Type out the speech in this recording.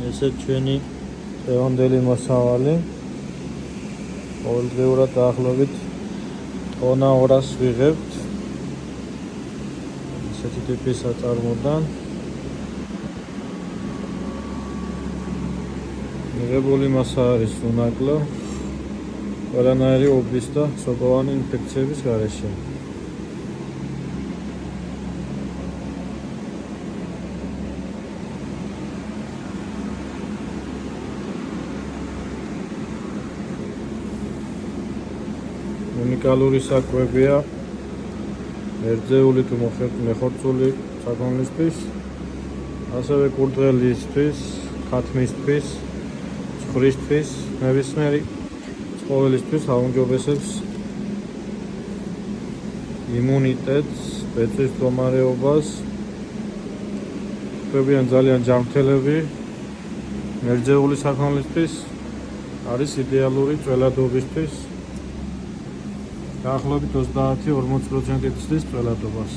ესეც ჩვენი დღევანდელი მოსავალი. ყოველდღიურად დაახლოებით ტონა 200 ვიღებთ. ესეთი ტიპის საწარმოდან. მიღებული მასა არის უნაკლო. ყველანაირი ობის და სოკოვანი ინფექციების გარეშე. უნიკალური საკვებია ერთზეული თუ მეხორწული საქონლისთვის, ასევე კურდღელისთვის, ქათმისთვის, ცხრისთვის, ნებისმიერი ცხოველისთვის აუმჯობესებს იმუნიტეტს, ბეწვის მდგომარეობას. ყვებიან ძალიან ჯანმრთელები, ერთზეული საქონლისთვის, არის იდეალური წველადობისთვის. დაახლოებით 30-40% ცდის წველადობას.